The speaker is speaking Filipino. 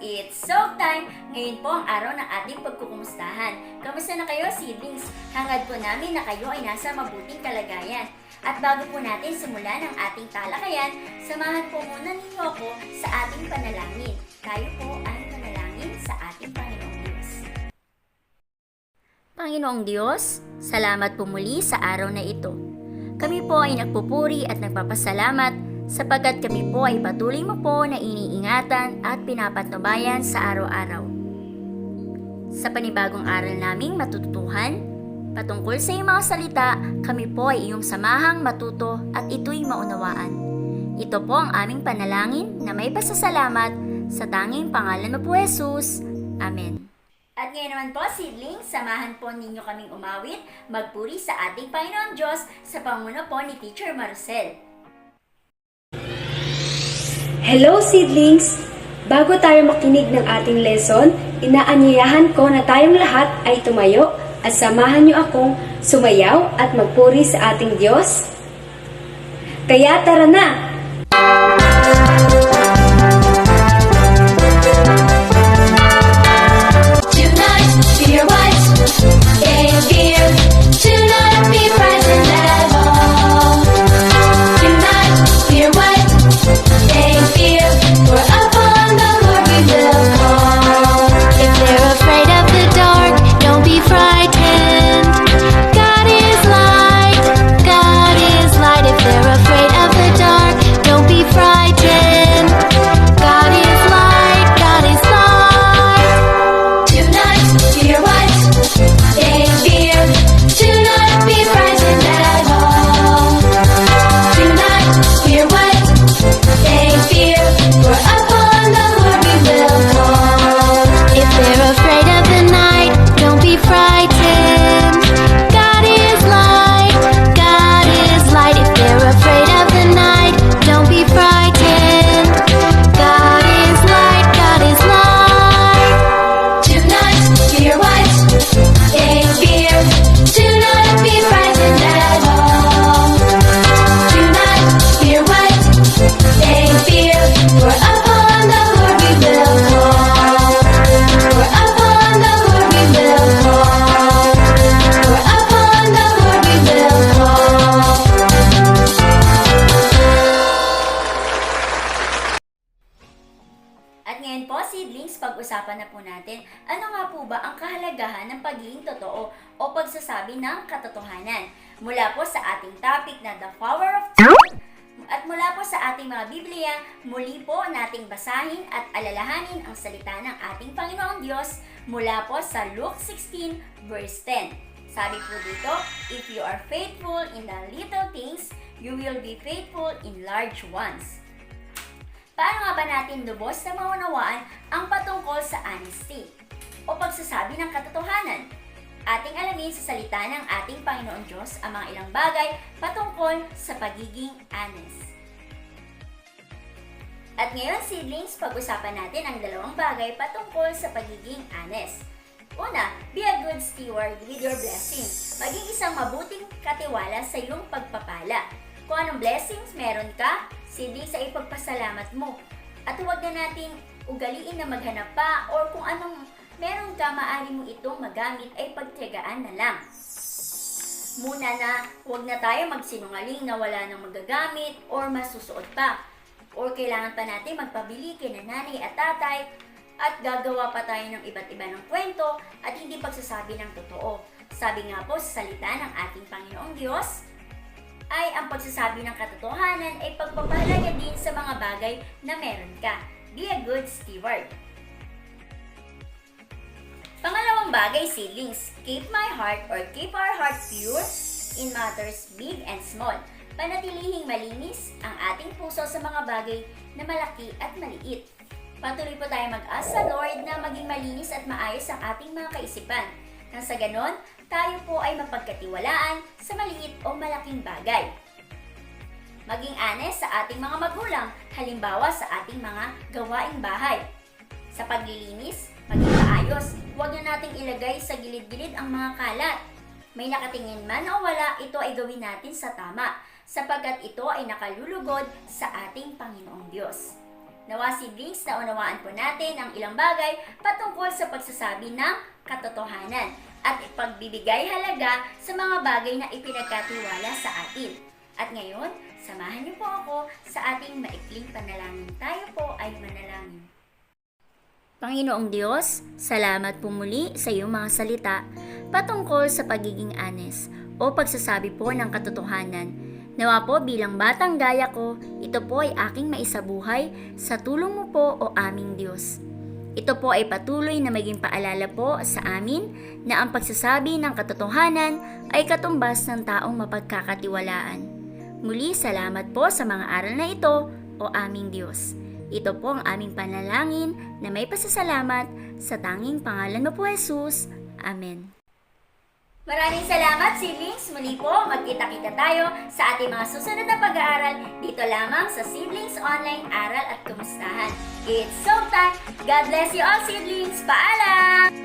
It's soap time! Ngayon po ang araw ng ating pagkukumustahan. Kamusta na kayo, siblings? Hangad po namin na kayo ay nasa mabuting kalagayan. At bago po natin simulan ang ating talakayan, samahan po muna ninyo ako sa ating panalangin. Tayo po ay manalangin sa ating Panginoong Diyos. Panginoong Diyos, salamat po muli sa araw na ito. Kami po ay nagpupuri at nagpapasalamat sapagkat kami po ay patuloy mo po na iniingatan at pinapatnubayan sa araw-araw. Sa panibagong aral naming matututuhan, patungkol sa iyong mga salita, kami po ay iyong samahang matuto at ito'y maunawaan. Ito po ang aming panalangin na may pasasalamat sa tanging pangalan mo po, Jesus. Amen. At ngayon naman po, siblings, samahan po ninyo kaming umawit, magpuri sa ating Panginoon Diyos sa pamuno po ni Teacher Marcel. Hello seedlings! Bago tayo makinig ng ating lesson, inaanyayahan ko na tayong lahat ay tumayo at samahan niyo akong sumayaw at magpuri sa ating Diyos. Kaya tara na! Tonight, be your wife, stay here. Tonight, be present at home. Tonight, be your wife, stay here. We're up on the Lord, we will call. If they're afraid of the dark, don't be frightened. God is light, God is light. If they're afraid of the dark, don't be frightened. God is light, God is light. Tonight, be your wife, stay here. Tonight, be present at home. Tonight, be your wife, stay here. We're up on the Lord, we will call. If they're afraid of the night, don't be frightened. God is light, God is light. If they're afraid of the night, don't be frightened. God is light, God is light. Tonight, be your wife, stay here. Tonight, be present at home. Tonight, be your wife, stay here. We're up on the Lord, we will call. We're up on the Lord, we will call. We're up on the Lord, we will call. At ngayon po, siblings, pag-usapan na po natin, ano nga po ba ang kahalagahan ng pagiging totoo o pagsasabi ng katotohanan? Mula po sa ating topic na The Power of Truth, at mula po sa ating mga Biblia, muli po nating basahin at alalahanin ang salita ng ating Panginoong Diyos mula po sa Luke 16 verse 10. Sabi po dito, if you are faithful in the little things, you will be faithful in large ones. Paano nga ba natin lubos na maunawaan ang patungkol sa honesty o pagsasabi ng katotohanan? Ating alamin sa salita ng ating Panginoon Diyos ang mga ilang bagay patungkol sa pagiging honest. At ngayon, siblings, pag-usapan natin ang dalawang bagay patungkol sa pagiging honest. Una, be a good steward with your blessing. Maging isang mabuting katiwala sa iyong pagpapala. Kung anong blessings meron ka, siblings, sa ipagpasalamat mo. At huwag na natin ugaliin na maghanap pa or kung anong meron ka, maaari mo itong magamit ay pagtiyagaan na lang. Muna na, huwag na tayo magsinungaling na wala nang magagamit or masusuot pa. Or kailangan pa natin magpabili kina nanay at tatay at gagawa pa tayo ng iba't iba ng kwento at hindi pagsasabi ng totoo. Sabi nga po sa salita ng ating Panginoong Diyos, ay ang pagsasabi ng katotohanan ay pagpapahalaga din sa mga bagay na meron ka. Be a good steward. Pangalawang bagay, siblings, keep my heart or keep our heart pure in matters big and small. Panatilihing malinis ang ating puso sa mga bagay na malaki at maliit. Patuloy po tayo mag-ask sa Lord na maging malinis at maayos ang ating mga kaisipan. Nang sa ganon, tayo po ay mapagkatiwalaan sa maliit o malaking bagay. Maging honest sa ating mga magulang, halimbawa sa ating mga gawaing bahay. Sa paglilinis, maging maayos, huwag na nating ilagay sa gilid-gilid ang mga kalat. May nakatingin man o wala, ito ay gawin natin sa tama, sapagkat ito ay nakalulugod sa ating Panginoong Diyos. Nawa siblings, naunawaan po natin ang ilang bagay patungkol sa pagsasabi ng katotohanan at ipagbibigay halaga sa mga bagay na ipinagkatiwala sa atin. At ngayon, samahan niyo po ako sa ating maikling panalangin. Tayo po ay manalangin. Panginoong Diyos, salamat po muli sa iyong mga salita patungkol sa pagiging honest o pagsasabi po ng katotohanan. Nawa po bilang batang gaya ko, ito po ay aking maisabuhay sa tulong mo po o aming Diyos. Ito po ay patuloy na maging paalala po sa amin na ang pagsasabi ng katotohanan ay katumbas ng taong mapagkakatiwalaan. Muli, salamat po sa mga aral na ito o aming Diyos. Ito po ang aming panalangin na may pasasalamat sa tanging pangalan mo po, Jesus. Amen. Maraming salamat, siblings. Muli po, magkita-kita tayo sa ating mga susunod na pag-aaral dito lamang sa Siblings Online Aral at Kumustahan. It's so time. God bless you all, siblings. Paalam!